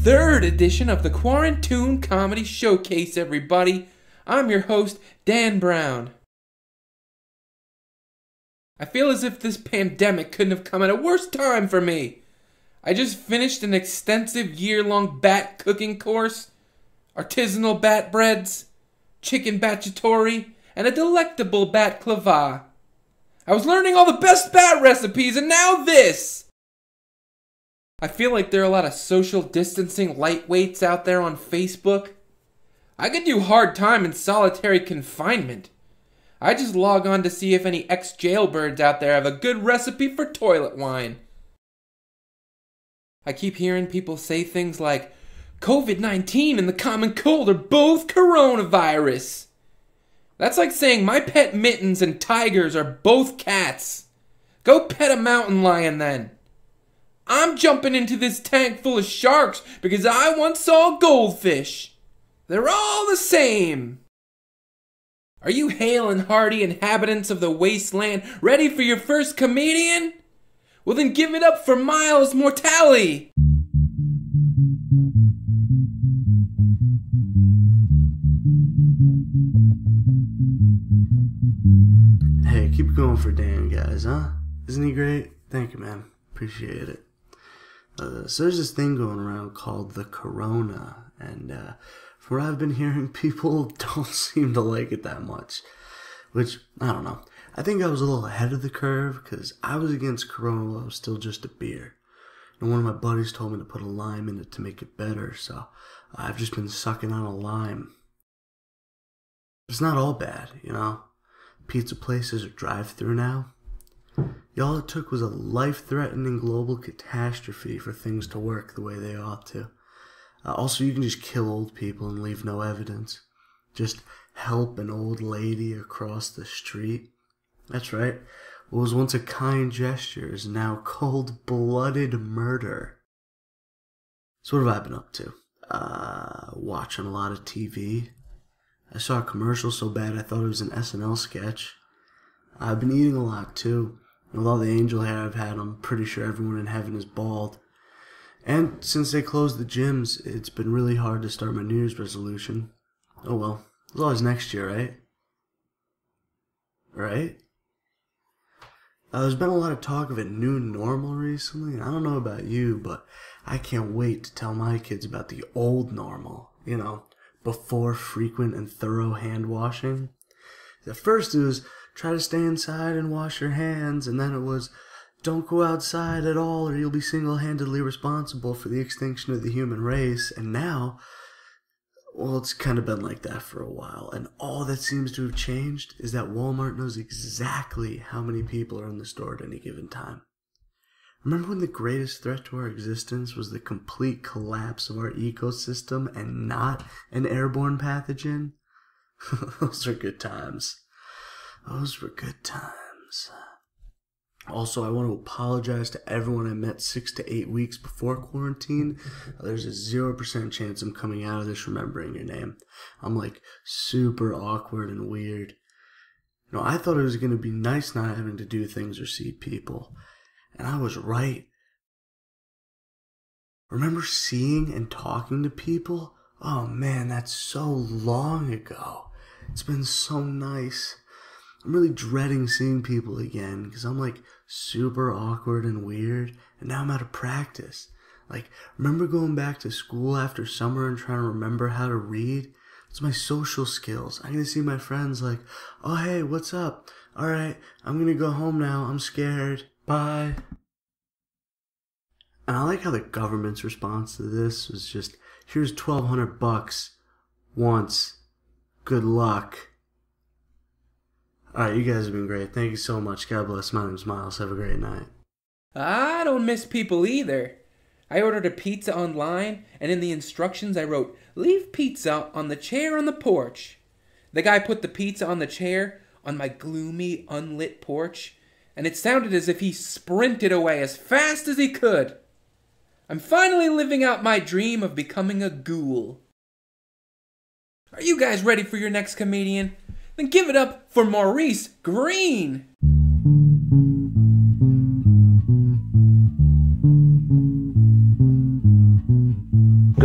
third edition of the QuaranTOON Comedy Showcase, everybody. I'm your host, Dan Brown. I feel as if this pandemic couldn't have come at a worse time for me. I just finished an extensive year-long bat cooking course, artisanal bat breads, chicken bachatori, and a delectable bat clava. I was learning all the best bat recipes, and now this! I feel like there are a lot of social distancing lightweights out there on Facebook. I could do hard time in solitary confinement. I just log on to see if any ex-jailbirds out there have a good recipe for toilet wine. I keep hearing people say things like, COVID-19 and the common cold are both coronavirus. That's like saying my pet mittens and tigers are both cats. Go pet a mountain lion then. I'm jumping into this tank full of sharks because I once saw a goldfish. They're all the same. Are you hale and hearty inhabitants of the wasteland ready for your first comedian? Well then give it up for Miles Mortali. Hey, keep going for Dan, guys, huh? Isn't he great? Thank you, man. Appreciate it. So there's this thing going around called the corona, and from what I've been hearing, people don't seem to like it that much, which, I don't know. I think I was a little ahead of the curve, because I was against corona while it was still just a beer, and one of my buddies told me to put a lime in it to make it better, so I've just been sucking on a lime. It's not all bad, you know? Pizza places are drive-through now. All it took was a life-threatening global catastrophe for things to work the way they ought to. Also, you can just kill old people and leave no evidence. Just help an old lady across the street. That's right. What was once a kind gesture is now cold-blooded murder. So what have I been up to? Watching a lot of TV. I saw a commercial so bad I thought it was an SNL sketch. I've been eating a lot too. With all the angel hair I've had, I'm pretty sure everyone in heaven is bald. And since they closed the gyms, it's been really hard to start my New Year's resolution. Oh well, it's always next year, right? Right? There's been a lot of talk of a new normal recently, and I don't know about you, but I can't wait to tell my kids about the old normal, you know, before frequent and thorough hand washing. At first it was, try to stay inside and wash your hands, and then it was, don't go outside at all or you'll be single-handedly responsible for the extinction of the human race. And now, well, it's kind of been like that for a while, and all that seems to have changed is that Walmart knows exactly how many people are in the store at any given time. Remember when the greatest threat to our existence was the complete collapse of our ecosystem and not an airborne pathogen? Those are good times. Those were good times. Also, I want to apologize to everyone I met 6 to 8 weeks before quarantine. There's a 0% chance I'm coming out of this remembering your name. I'm like super awkward and weird. You know, I thought it was going to be nice not having to do things or see people. And I was right. Remember seeing and talking to people? Oh man, that's so long ago. It's been so nice. I'm really dreading seeing people again because I'm like super awkward and weird, and now I'm out of practice. Like, remember going back to school after summer and trying to remember how to read? It's my social skills. I'm gonna see my friends like, oh hey, what's up? Alright, I'm gonna go home now, I'm scared. Bye. And I like how the government's response to this was just, here's $1,200 once. Good luck. Alright, you guys have been great. Thank you so much. God bless. My name's Miles. Have a great night. I don't miss people either. I ordered a pizza online, and in the instructions I wrote, leave pizza on the chair on the porch. The guy put the pizza on the chair on my gloomy, unlit porch, and it sounded as if he sprinted away as fast as he could. I'm finally living out my dream of becoming a ghoul. Are you guys ready for your next comedian? Then give it up for Maurice Green.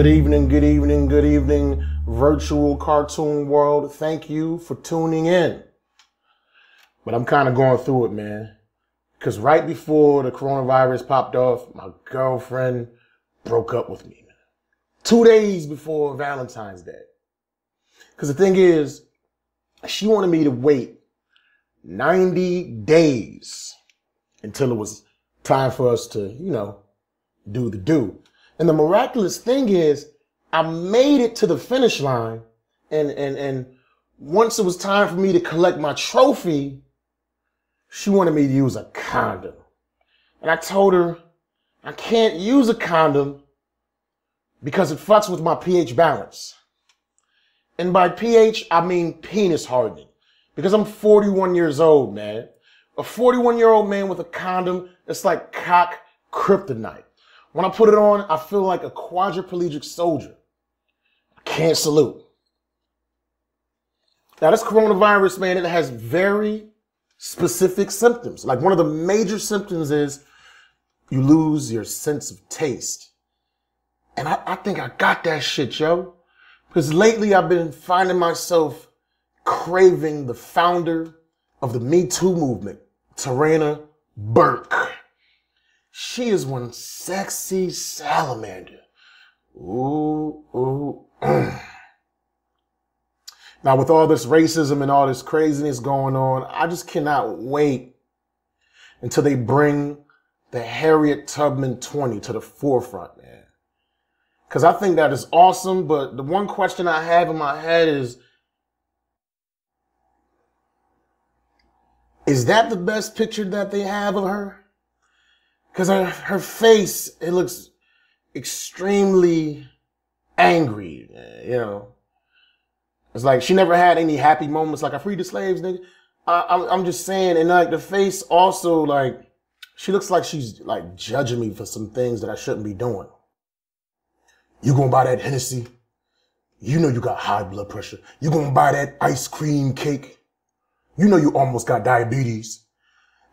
Good evening, good evening, good evening, virtual cartoon world. Thank you for tuning in. But I'm kind of going through it, man. Because right before the coronavirus popped off, my girlfriend broke up with me, man. 2 days before Valentine's Day. Because the thing is, she wanted me to wait 90 days until it was time for us to, do the do. And the miraculous thing is, I made it to the finish line, and once it was time for me to collect my trophy, she wanted me to use a condom. And I told her I can't use a condom because it fucks with my pH balance. And by pH, I mean penis hardening. Because I'm 41 years old, man. A 41-year-old man with a condom, it's like cock kryptonite. When I put it on, I feel like a quadriplegic soldier. I can't salute. Now, this coronavirus, man, it has very specific symptoms. Like, one of the major symptoms is you lose your sense of taste. And I think I got that shit, yo. Because lately I've been finding myself craving the founder of the Me Too movement, Tarana Burke. She is one sexy salamander. Ooh, ooh. Now, with all this racism and all this craziness going on, I just cannot wait until they bring the Harriet Tubman 20 to the forefront, man. Because I think that is awesome, but the one question I have in my head is that the best picture that they have of her? Because her face, it looks extremely angry, It's like she never had any happy moments, like I freed the slaves, nigga. I'm just saying, and like the face also, like, she looks like she's like judging me for some things that I shouldn't be doing. You gonna buy that Hennessy? You know you got high blood pressure. You gonna buy that ice cream cake? You know you almost got diabetes.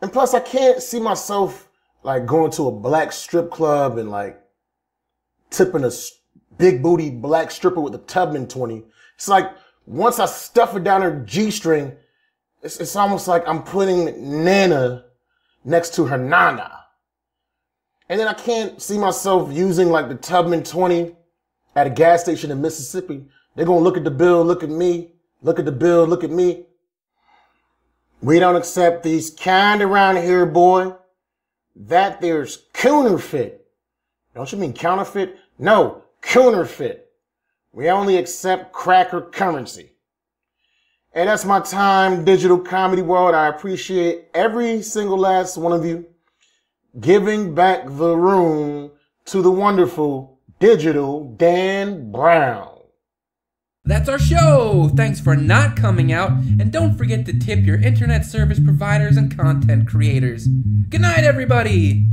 And plus, I can't see myself like going to a black strip club and like tipping a big booty black stripper with a Tubman 20. It's like once I stuff it down her G-string, it's almost like I'm putting Nana next to her Nana. And then I can't see myself using like the Tubman 20 at a gas station in Mississippi. They're going to look at the bill, look at me, look at the bill, look at me. We don't accept these kind around here, boy. That there's counterfeit. Don't you mean counterfeit? No, counterfeit. We only accept cracker currency. And that's my time, digital comedy world. I appreciate every single last one of you giving back the room to the wonderful digital Dan Brown. That's our show! Thanks for not coming out, and don't forget to tip your internet service providers and content creators. Good night, everybody!